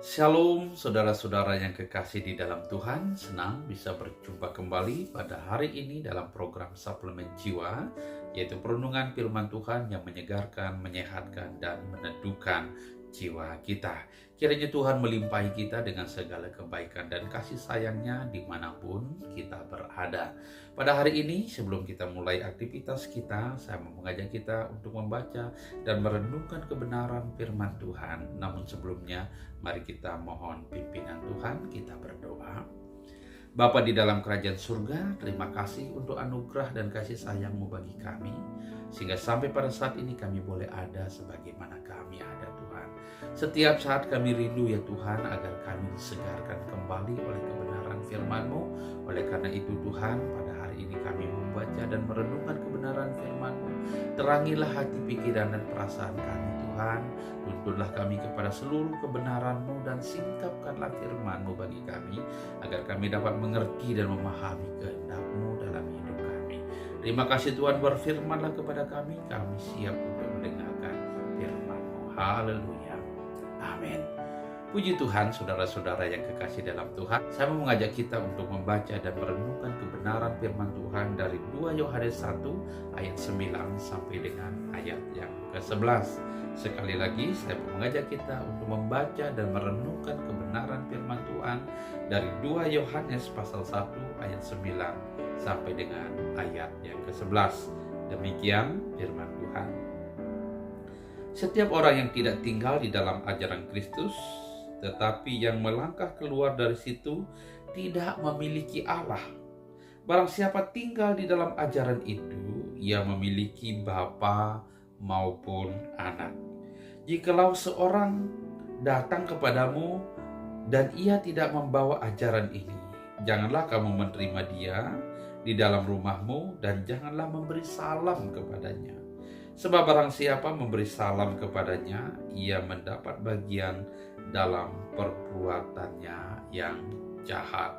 Shalom saudara-saudara yang kekasih di dalam Tuhan, senang bisa berjumpa kembali pada hari ini dalam program Suplemen Jiwa, yaitu perenungan firman Tuhan yang menyegarkan, menyehatkan, dan meneduhkan jiwa kita. Kiranya Tuhan melimpahi kita dengan segala kebaikan dan kasih sayangnya dimanapun kita berada. Pada hari ini, sebelum kita mulai aktivitas kita, saya mau mengajak kita untuk membaca dan merenungkan kebenaran firman Tuhan. Namun sebelumnya, mari kita mohon pimpinan Tuhan, kita berdoa. Bapa di dalam kerajaan surga, terima kasih untuk anugerah dan kasih sayang-Mu bagi kami, sehingga sampai pada saat ini kami boleh ada sebagaimana kami ada Tuhan. Setiap saat kami rindu ya Tuhan, agar kami disegarkan kembali oleh kebenaran firman-Mu. Oleh karena itu Tuhan, pada hari ini kami membaca dan merenungkan kebenaran firman-Mu. Terangilah hati, pikiran, dan perasaan kami Tuhan. Tuntunlah kami kepada seluruh kebenaran-Mu dan singkapkanlah firman-Mu bagi kami, agar kami dapat mengerti dan memahami kehendak-Mu dalam hidup kami. Terima kasih Tuhan, berfirmanlah kepada kami siap untuk mendengarkan firman-Mu. Haleluya. Amin. Puji Tuhan, saudara-saudara yang kekasih dalam Tuhan. Saya mau mengajak kita untuk membaca dan merenungkan kebenaran firman Tuhan dari 2 Yohanes 1 ayat 9 sampai dengan ayat yang ke-11. Sekali lagi, saya mau mengajak kita untuk membaca dan merenungkan kebenaran firman Tuhan dari 2 Yohanes pasal 1 ayat 9 sampai dengan ayat yang ke-11. Demikian firman Tuhan. Setiap orang yang tidak tinggal di dalam ajaran Kristus, tetapi yang melangkah keluar dari situ, tidak memiliki Allah. Barang siapa tinggal di dalam ajaran itu, ia memiliki Bapa maupun Anak. Jikalau seorang datang kepadamu dan ia tidak membawa ajaran ini, janganlah kamu menerima dia di dalam rumahmu dan janganlah memberi salam kepadanya. Sebab barang siapa memberi salam kepadanya, ia mendapat bagian dalam perbuatannya yang jahat.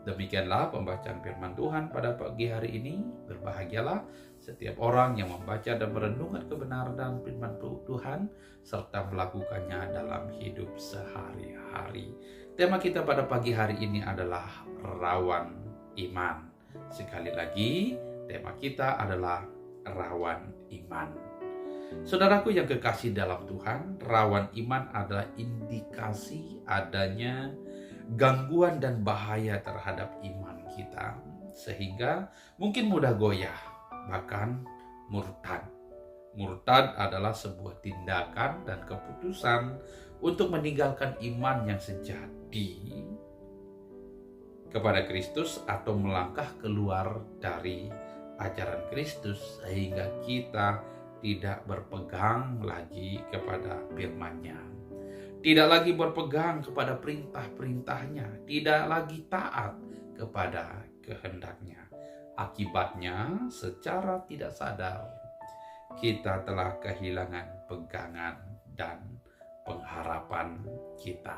Demikianlah pembacaan firman Tuhan pada pagi hari ini. Berbahagialah setiap orang yang membaca dan merenungkan kebenaran dan firman Tuhan, serta melakukannya dalam hidup sehari-hari. Tema kita pada pagi hari ini adalah rawan iman. Sekali lagi, tema kita adalah rawan iman. Saudaraku yang kekasih dalam Tuhan, rawan iman adalah indikasi adanya gangguan dan bahaya terhadap iman kita, sehingga mungkin mudah goyah, bahkan murtad. Murtad adalah sebuah tindakan dan keputusan untuk meninggalkan iman yang sejati kepada Kristus atau melangkah keluar dari ajaran Kristus, sehingga kita tidak berpegang lagi kepada firman-Nya, tidak lagi berpegang kepada perintah-perintahnya, tidak lagi taat kepada kehendak-Nya. Akibatnya, secara tidak sadar, kita telah kehilangan pegangan dan pengharapan kita.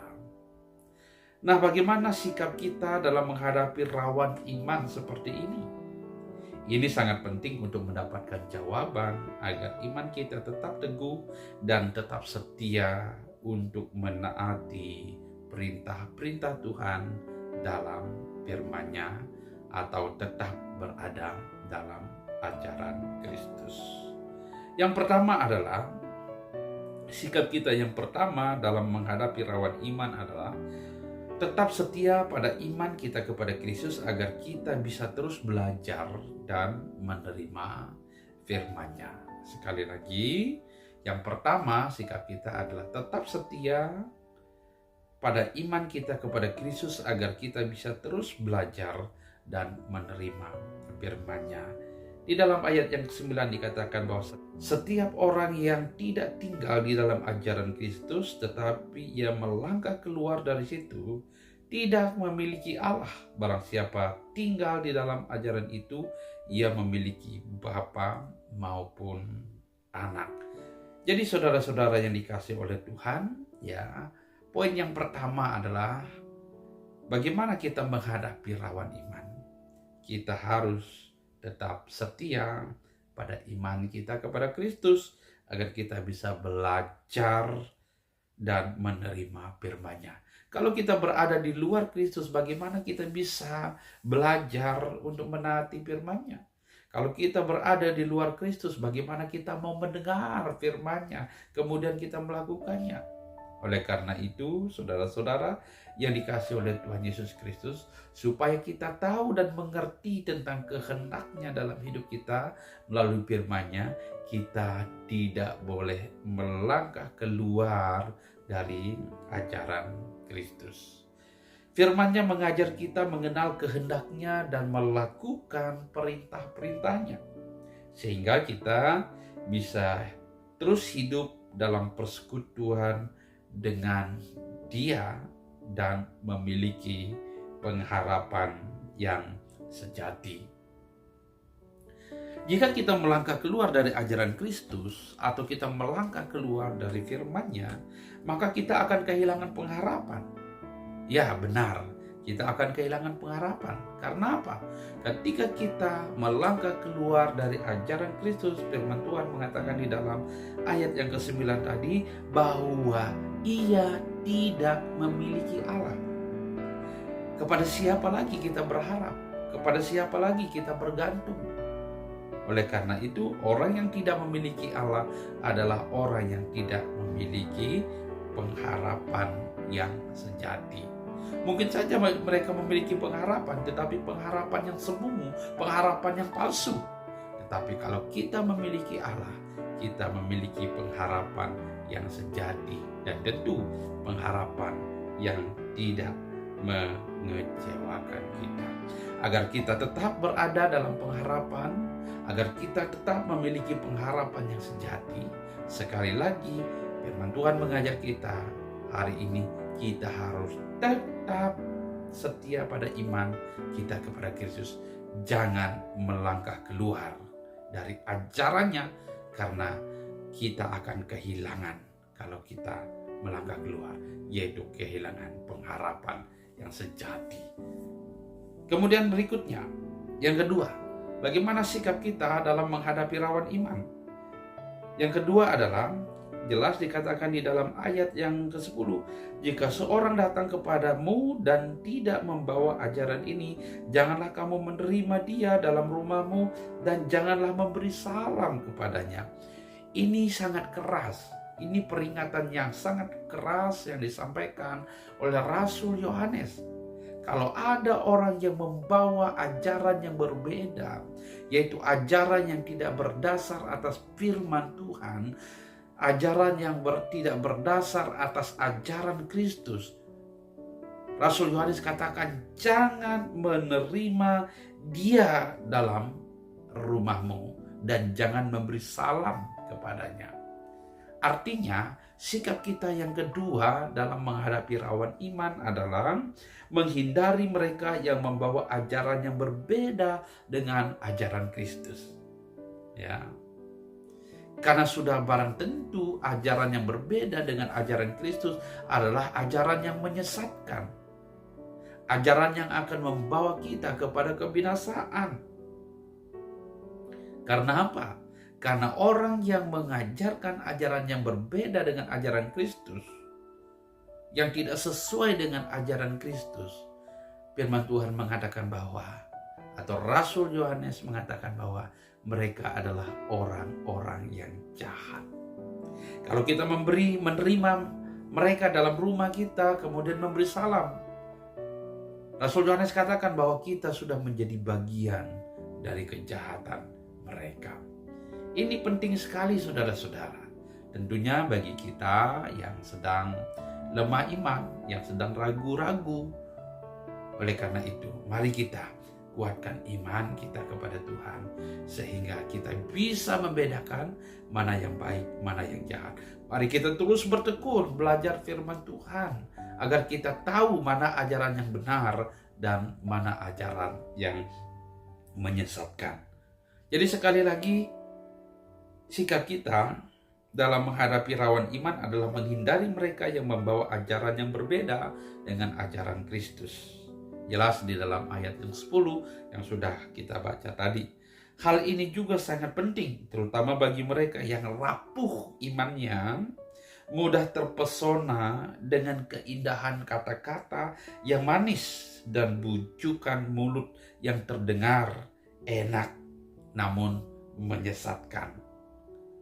Nah, bagaimana sikap kita dalam menghadapi rawan iman seperti ini? Ini sangat penting untuk mendapatkan jawaban agar iman kita tetap teguh dan tetap setia untuk menaati perintah-perintah Tuhan dalam firman-Nya, atau tetap berada dalam ajaran Kristus. Yang pertama adalah, sikap kita yang pertama dalam menghadapi rawan iman adalah tetap setia pada iman kita kepada Kristus, agar kita bisa terus belajar dan menerima firman-Nya. Sekali lagi, yang pertama sikap kita adalah tetap setia pada iman kita kepada Kristus, agar kita bisa terus belajar dan menerima firman-Nya. Di dalam ayat yang ke-9 dikatakan bahwa setiap orang yang tidak tinggal di dalam ajaran Kristus, tetapi ia melangkah keluar dari situ, tidak memiliki Allah. Barang siapa tinggal di dalam ajaran itu, ia memiliki Bapa maupun Anak. Jadi saudara-saudara yang dikasihi oleh Tuhan, ya, poin yang pertama adalah bagaimana kita menghadapi rawan iman. Kita harus tetap setia pada iman kita kepada Kristus, agar kita bisa belajar dan menerima firman-Nya. Kalau kita berada di luar Kristus, bagaimana kita bisa belajar untuk menaati firman-Nya? Kalau kita berada di luar Kristus, bagaimana kita mau mendengar firman-Nya, kemudian kita melakukannya? Oleh karena itu, saudara-saudara yang dikasihi oleh Tuhan Yesus Kristus, supaya kita tahu dan mengerti tentang kehendak-Nya dalam hidup kita melalui firman-Nya, kita tidak boleh melangkah keluar dari ajaran Kristus. Firman-Nya mengajar kita mengenal kehendak-Nya dan melakukan perintah-perintah-Nya, sehingga kita bisa terus hidup dalam persekutuan dengan Dia dan memiliki pengharapan yang sejati. Jika kita melangkah keluar dari ajaran Kristus atau kita melangkah keluar dari firman-Nya, maka kita akan kehilangan pengharapan. Ya, benar, kita akan kehilangan pengharapan. Karena apa? Ketika kita melangkah keluar dari ajaran Kristus, firman Tuhan mengatakan di dalam ayat yang ke-9 tadi, bahwa Ia tidak memiliki Allah. Kepada siapa lagi kita berharap? Kepada siapa lagi kita bergantung? Oleh karena itu, orang yang tidak memiliki Allah adalah orang yang tidak memiliki pengharapan yang sejati. Mungkin saja mereka memiliki pengharapan, tetapi pengharapan yang semu, pengharapan yang palsu. Tetapi kalau kita memiliki Allah, kita memiliki pengharapan yang sejati, dan tentu pengharapan yang tidak mengecewakan kita. Agar kita tetap berada dalam pengharapan, agar kita tetap memiliki pengharapan yang sejati, sekali lagi firman Tuhan mengajak kita hari ini, kita harus tetap setia pada iman kita kepada Kristus. Jangan melangkah keluar dari ajarannya, karena kita akan kehilangan kalau kita melangkah keluar, yaitu kehilangan pengharapan yang sejati. Kemudian berikutnya, yang kedua, bagaimana sikap kita dalam menghadapi rawan iman? Yang kedua adalah, jelas dikatakan di dalam ayat yang ke-10, jika seorang datang kepadamu dan tidak membawa ajaran ini, janganlah kamu menerima dia dalam rumahmu dan janganlah memberi salam kepadanya. Ini sangat keras. Ini peringatan yang sangat keras yang disampaikan oleh Rasul Yohanes. Kalau ada orang yang membawa ajaran yang berbeda, yaitu ajaran yang tidak berdasar atas firman Tuhan, ajaran yang tidak berdasar atas ajaran Kristus, Rasul Yohanes katakan, jangan menerima dia dalam rumahmu dan jangan memberi salam kepadanya. Artinya, sikap kita yang kedua dalam menghadapi rawan iman adalah menghindari mereka yang membawa ajaran yang berbeda dengan ajaran Kristus. Ya. Karena sudah barang tentu ajaran yang berbeda dengan ajaran Kristus adalah ajaran yang menyesatkan. Ajaran yang akan membawa kita kepada kebinasaan. Karena apa? Karena orang yang mengajarkan ajaran yang berbeda dengan ajaran Kristus, yang tidak sesuai dengan ajaran Kristus, firman Tuhan mengatakan bahwa, atau Rasul Yohanes mengatakan bahwa mereka adalah orang-orang yang jahat. Kalau kita menerima mereka dalam rumah kita, kemudian memberi salam, Rasul Yohanes katakan bahwa kita sudah menjadi bagian dari kejahatan mereka. Ini penting sekali, saudara-saudara. Tentunya bagi kita yang sedang lemah iman, yang sedang ragu-ragu. Oleh karena itu, mari kita kuatkan iman kita kepada Tuhan, sehingga kita bisa membedakan mana yang baik, mana yang jahat. Mari kita terus bertekun belajar firman Tuhan, agar kita tahu mana ajaran yang benar dan mana ajaran yang menyesatkan. Jadi sekali lagi, sikap kita dalam menghadapi rawan iman adalah menghindari mereka yang membawa ajaran yang berbeda dengan ajaran Kristus. Jelas di dalam ayat yang 10 yang sudah kita baca tadi. Hal ini juga sangat penting, terutama bagi mereka yang rapuh imannya, mudah terpesona dengan keindahan kata-kata yang manis dan bujukan mulut yang terdengar enak namun menyesatkan.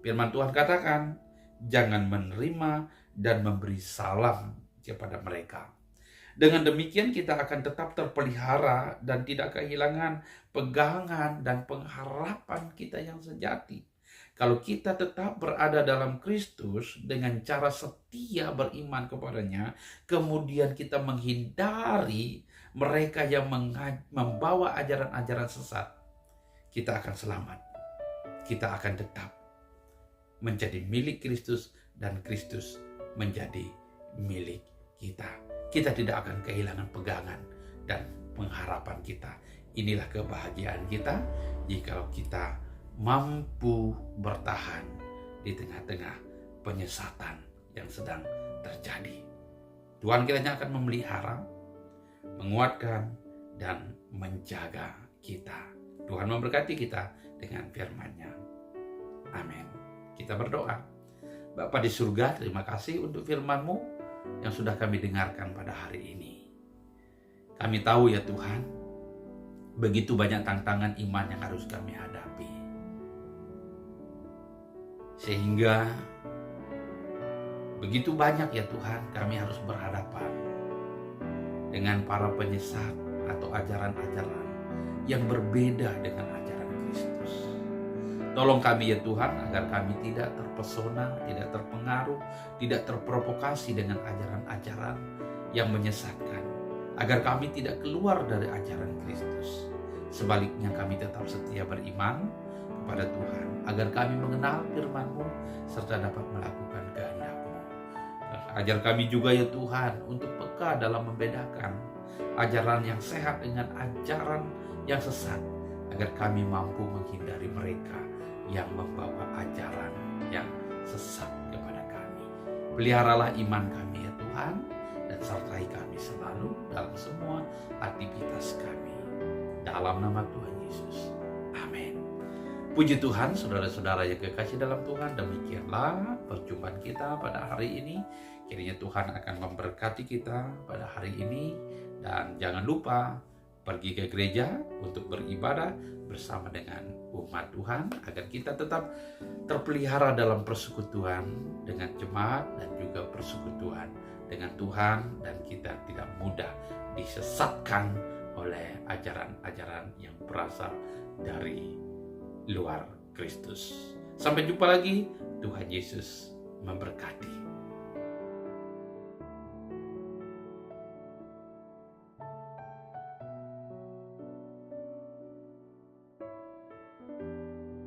Firman Tuhan katakan, jangan menerima dan memberi salam kepada mereka. Dengan demikian kita akan tetap terpelihara dan tidak kehilangan pegangan dan pengharapan kita yang sejati. Kalau kita tetap berada dalam Kristus dengan cara setia beriman kepadanya, kemudian kita menghindari mereka yang membawa ajaran-ajaran sesat, kita akan selamat. Kita akan tetap menjadi milik Kristus dan Kristus menjadi milik kita. Kita tidak akan kehilangan pegangan dan pengharapan kita. Inilah kebahagiaan kita jika kita mampu bertahan di tengah-tengah penyesatan yang sedang terjadi. Tuhan kiranya akan memelihara, menguatkan, dan menjaga kita. Tuhan memberkati kita dengan firman-Nya. Amin. Kita berdoa. Bapa di surga, terima kasih untuk firman-Mu yang sudah kami dengarkan pada hari ini. Kami tahu ya Tuhan, begitu banyak tantangan iman yang harus kami hadapi. Sehingga begitu banyak ya Tuhan kami harus berhadapan dengan para penyesat atau ajaran-ajaran yang berbeda dengan ajaran Kristus. Tolong kami ya Tuhan agar kami tidak terpesona, tidak terpengaruh, tidak terprovokasi dengan ajaran-ajaran yang menyesatkan. Agar kami tidak keluar dari ajaran Kristus. Sebaliknya kami tetap setia beriman kepada Tuhan. Agar kami mengenal firman-Mu serta dapat melakukan kehendak-Mu. Ajar kami juga ya Tuhan untuk peka dalam membedakan ajaran yang sehat dengan ajaran yang sesat. Agar kami mampu menghindari mereka yang membawa ajaran yang sesat kepada kami. Peliharalah iman kami ya Tuhan, dan sertai kami selalu dalam semua aktivitas kami. Dalam nama Tuhan Yesus. Amin. Puji Tuhan, saudara-saudara yang kekasih dalam Tuhan, demikianlah perjumpaan kita pada hari ini. Kiranya Tuhan akan memberkati kita pada hari ini, dan jangan lupa pergi ke gereja untuk beribadah bersama dengan umat Tuhan agar kita tetap terpelihara dalam persekutuan dengan jemaat dan juga persekutuan dengan Tuhan, dan kita tidak mudah disesatkan oleh ajaran-ajaran yang berasal dari luar Kristus. Sampai jumpa lagi. Tuhan Yesus memberkati.